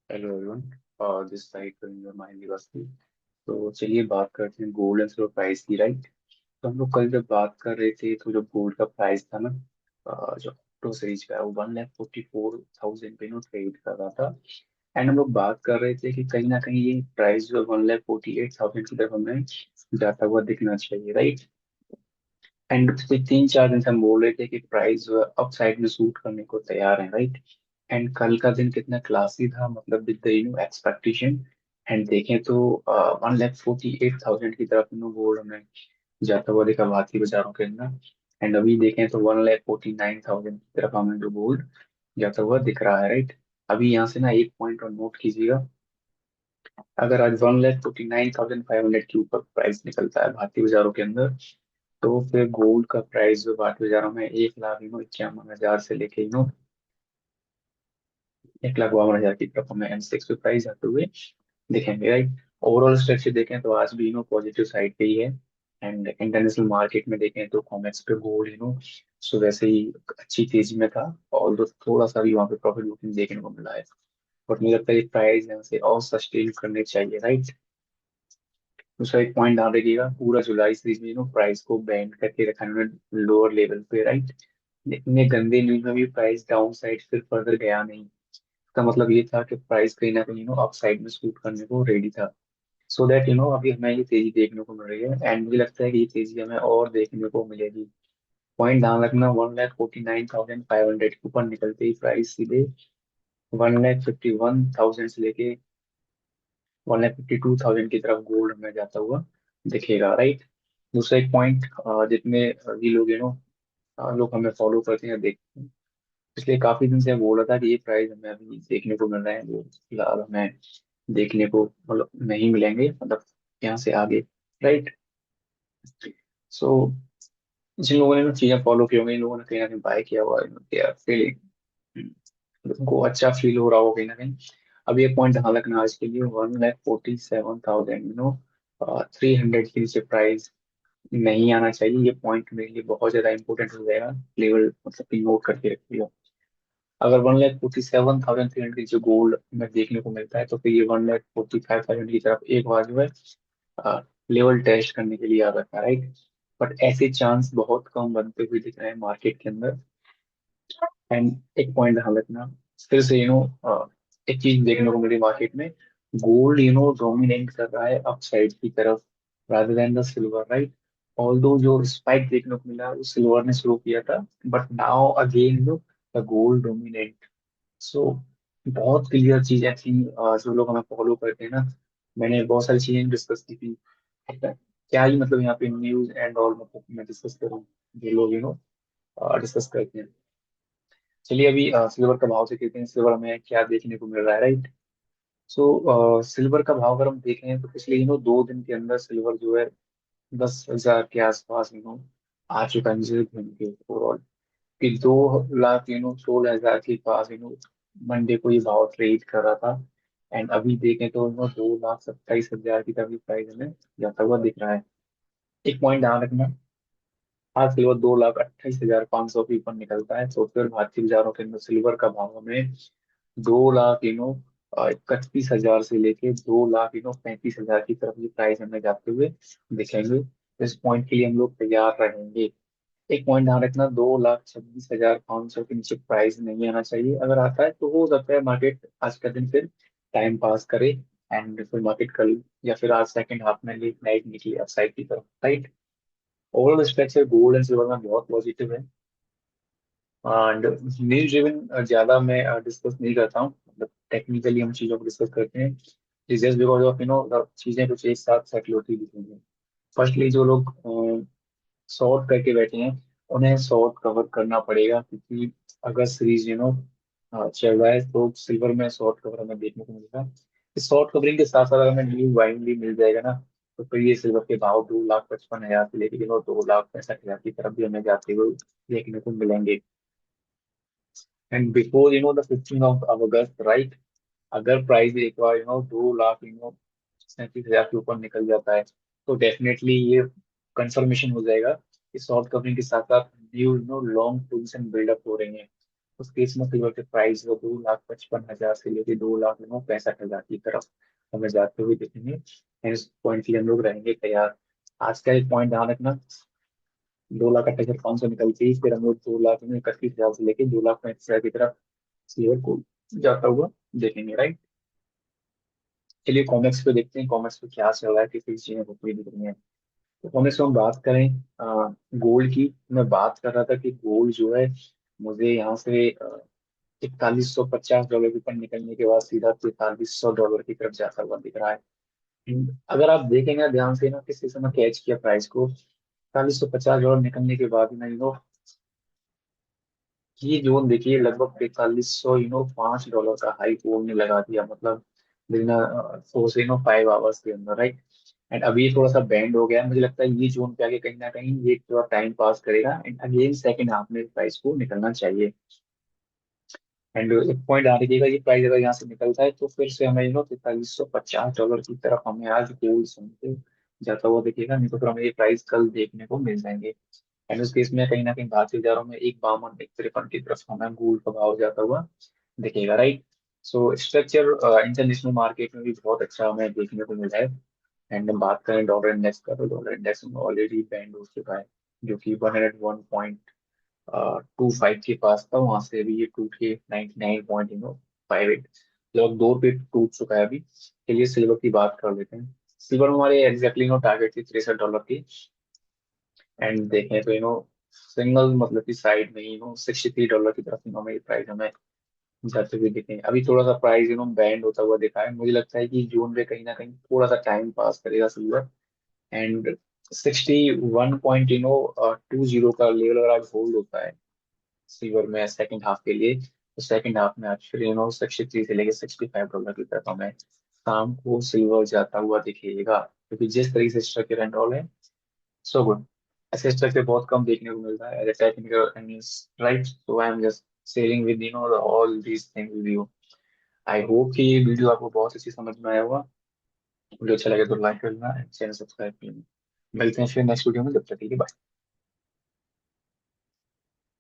Hello everyone. This side mind निवासी। तो चलिए बात करते हैं गोल्ड एंड सिल्वर प्राइस की, राइट। तो हम लोग कल जब बात कर रहे थे तो जो गोल्ड का प्राइस था ना, जो ऑक्टो सीरीज का है, वो 1,44,000 पे नो ट्रेड कर रहा था। एंड हम लोग बात कर रहे थे कि कहीं ना कहीं ये प्राइस जो 1,48,000 की तरफ हमें जाता हुआ दिखना चाहिए, राइट। एंड पिछले 3-4 दिन से हम बोल रहे थे कि प्राइस जो है अप साइड में सूट करने को तैयार है, राइट। एंड कल का दिन कितना क्लासी था, मतलब विद द एक्सपेक्टेशन। एंड देखें तो 1,48,000 की तरफ गोल्ड हमें जाता हुआ देखा भारतीय बाजारों के अंदर। एंड अभी देखें तो 1,49,000 की तरफ हमें जो गोल्ड जाता हुआ दिख रहा है, राइट। अभी यहाँ से ना एक पॉइंट और नोट कीजिएगा। अगर आज 1,49,500 के ऊपर प्राइस निकलता है भारतीय बाजारों के अंदर, तो फिर गोल्ड का प्राइस जो भारतीय बाजारों में 1,51,000 से लेके 1,52,000 की तरफ हमें M6 पे प्राइस आते हुए दिखेंगे, राइट। ओवरऑल स्ट्रक्चर देखें तो आज भी पॉजिटिव साइड पे ही है। एंड इंटरनेशनल मार्केट में देखें तो कॉमेक्स पे गोल्ड सुबह से ही अच्छी तेजी में था। और तो थोड़ा सा भी वहाँ पे प्रॉफिट बुकिंग देखने को मिला है। बट मुझे लगता है प्राइस यहाँ से और सस्टेन करने चाहिए, राइट। दूसरा एक पॉइंट ध्यान रखिएगा, पूरा जुलाई सीरीज में प्राइस को बैंड करके रखा है उन्होंने लोअर लेवल पे, राइट। इतने गंदे न्यूज में भी प्राइस डाउन साइड फिर फर्दर गया नहीं। इसका मतलब ये था कि प्राइस कहीं ना कहीं अप साइड में शूट करने को रेडी था। सो दैट अभी हमें ये तेजी देखने को मिल रही है। एंड मुझे लगता है कि ये तेजी हमें और देखने को मिलेगी। पॉइंट ध्यान रखना, 1,49,500 के ऊपर निकलते ही प्राइस सीधे 1,51,000 से लेके 1,52,000 की तरफ गोल्ड हमें जाता हुआ दिखेगा, राइट। दूसरा एक पॉइंट, जितने भी लोग लोग हमें फॉलो करते हैं, देखते हैं, पिछले काफी दिन से बोल रहा था कि ये प्राइस हमें अभी देखने को मिल रहे हैं, वो फिलहाल हमें देखने को मतलब नहीं मिलेंगे, मतलब यहाँ से आगे, राइट। सो जिन लोगों ने चीजें फॉलो की होंगी, इन लोगों ने कहीं ना कहीं बाय किया हुआ है, फीलिंग उनको अच्छा फील हो रहा हो कहीं ना कहीं। अब ये पॉइंट ध्यान रखना, आज के लिए 1,47,000 300 के नीचे प्राइस नहीं आना चाहिए। ये पॉइंट मेरे लिए बहुत ज्यादा इंपॉर्टेंट हो जाएगा। लेवल मतलब कि नोट करके रखिएगा। अगर 1,47,300 के जो गोल्ड में देखने को मिलता है, तो फिर ये 1,45,000 की तरफ एक बार जो है लेवल टेस्ट करने के लिए आ रखा है, राइट। बट ऐसे चांस बहुत कम बनते हुए दिख रहे हैं मार्केट के अंदर। एंड एक पॉइंट ध्यान रखना, फिर से एक चीज देखने को मिली मार्केट में, गोल्ड डोमिनेट कर रहा है अपसाइड की तरफ rather than the silver, right. Although जो स्पाइक देखने को मिला वो सिल्वर ने शुरू किया था, but now again the gold dominate. So बहुत क्लियर चीजें थी। जो लोग हमें फॉलो करते हैं ना, मैंने बहुत सारी चीजें डिस्कस की थी। क्या ही मतलब यहाँ पे न्यूज एंड ऑल मतलब मैं डिस्कस करूँ, जो लोग डिस्कस करते हैं। चलिए अभी सिल्वर का भाव से कहते हैं, सिल्वर हमें क्या देखने को मिल रहा है, राइट। सो सिल्वर का भाव अगर हम देखें तो पिछले 2 दिन के अंदर सिल्वर जो है 10,000 के आसपास आ चुका है नीचे घूम के ओवरऑल। कि 2 लाख 16,000 के पास मंडे को ये भाव ट्रेड कर रहा था। एंड अभी देखें तो 2,27,000 की तरफ प्राइस हमें जाता हुआ दिख रहा है। एक पॉइंट ध्यान रखना, आज सिल्वर 2,28,500 के ऊपर निकलता है तो फिर भारतीय बाजारों के अंदर सिल्वर का भाव हमें 2 लाख 31,000 से लेके 2,35,000 की तरफ ये प्राइस हमें जाते हुए दिखेंगे। इस पॉइंट के लिए हम लोग तैयार रहेंगे। एक पॉइंट ध्यान रखना, 2,26,500 के नीचे प्राइस नहीं आना चाहिए। अगर आता है तो हो सकता है मार्केट आज का दिन फिर टाइम पास करे, एंड फिर मार्केट कल या फिर आज सेकंड हाफ में लेट नाइट निकले अपसाइड की तरफ, right. Overall structure gold and silver में बहुत पॉजिटिव है। एंड न्यूज ड्रिवन ज्यादा मैं डिस्कस नहीं करता हूँ, मतलब टेक्निकली हम चीजों को डिस्कस करते हैं। जस्ट बिकॉज ऑफ चीजें कुछ एक साथ सेटल होती दिखेंगी। फर्स्टली जो लोग शॉर्ट करके बैठे हैं, उन्हें शॉर्ट कवर करना पड़ेगा, क्योंकि अगर सीरीज चल रहा है तो सिल्वर में शॉर्ट कवर हमें देखने को मिलेगा। इस शॉर्ट कवरिंग के साथ साथ हमें न्यू बाइंग भी मिल जाएगा ना, तो फिर ये सिल्वर के भाव 2,55,000 से लेके 2,65,000 की तरफ भी हमें जाते हुए देखने को मिलेंगे। And before the 15 of August, right, अगर प्राइस एक बार 2 लाख 37,000 के ऊपर निकल जाता है, तो डेफिनेटली ये कंफर्मेशन हो जाएगा कि शॉर्ट कवरिंग के साथ साथ न्यू लॉन्ग पोजीशन बिल्डअप हो रही है। उस केस में सिल्वर के प्राइस वो 2,55,000 से लेके 2,65,000 की तरफ हमें जाते हुए दिखेंगे। इस पॉइंट के लिए हम लोग रहेंगे तैयार। आज का एक पॉइंट ध्यान रखना, 2,68,500 निकलती ही फिर हम लोग 2,31,000 से लेके 2,35,000 की तरफ सिल्वर को जाता हुआ देखेंगे, राइट। चलिए कॉमेक्स पे देखते हैं, कॉमेक्स पे क्या चल रहा है, किस किस चीजें होती दिख रही है। तो कॉमेक्स में हम बात करें गोल्ड की, मैं बात कर रहा था कि गोल्ड जो है मुझे यहाँ से $4150 के ऊपर निकलने के बाद सीधा $4300 की तरफ जाता हुआ दिख रहा है। अगर आप देखेंगे ध्यान से ना किस समय कैच किया प्राइस को, $4350 निकलने के बाद ना ये जोन देखिए लगभग 4300 $5 का हाई कोड ने लगा दिया, मतलब बिना 4 से 5 आवर्स के अंदर, राइट। एंड अभी ये थोड़ा सा बैंड हो गया है, मुझे लगता है ये जोन पे आगे कहीं ना कहीं ये थोड़ा टाइम पास करेगा एंड अगेन सेकंड हाफ में प्राइस को निकलना चाहिए। एंड एक पॉइंट आ रखिएगा, ये प्राइस अगर यहाँ से निकलता है तो फिर से हमें $4350 की तरफ हमें आज गोल्ड सुनते जाता हुआ दिखेगा, नहीं तो फिर हमें ये प्राइस कल देखने को मिल जाएंगे। एंड उस केस में कहीं ना कहीं भारतीय बाजारों में 1,52 1,53 की तरफ हमें गोल्ड का भाव जाता हुआ दिखेगा, right. So structure international market में भी बहुत अच्छा हमें देखने को मिला है। एंड हम बात करें डॉलर इंडेक्स का, तो डॉलर इंडेक्स में ऑलरेडी बैंड हो चुका है, जो कि 101.25 के पास था, वहां से अभी ये टूट के 99.58 लगभग 2 रुपये टूट चुका है अभी। चलिए सिल्वर की बात कर लेते हैं। सिल्वर में हमारे एग्जैक्टली टारगेट थी $63 की। एंड देखें तो सिंगल मतलब की साइड में $63 की तरफ हमें ये प्राइस हमें जाते हुए दिखे। अभी थोड़ा सा प्राइस बैंड होता हुआ दिखा है, मुझे लगता है कि जून में कहीं ना कहीं थोड़ा सा टाइम पास करेगा सिल्वर। एंड 61.20 का लेवल अगर आज होल्ड होता है सिल्वर में सेकंड हाफ के लिए, तो सेकंड हाफ में एक्चुअली 63 से लेके $65 की तरफ हमें शाम को सिल्वर जाता हुआ दिखेगा, क्योंकि जिस तरीके से स्ट्रक्चर एंड ऑल है, सो गुड। ऐसे स्ट्रक्चर बहुत कम देखने को मिलता है as a technical analyst, right. So I am just sharing with all these things with you. I hope कि ये वीडियो आपको बहुत अच्छी समझ में आया होगा। वीडियो अच्छा लगे तो लाइक करना, चैनल सब्सक्राइब करना। मिलते हैं फिर नेक्स्ट वीडियो में, तब तक के लिए बाय।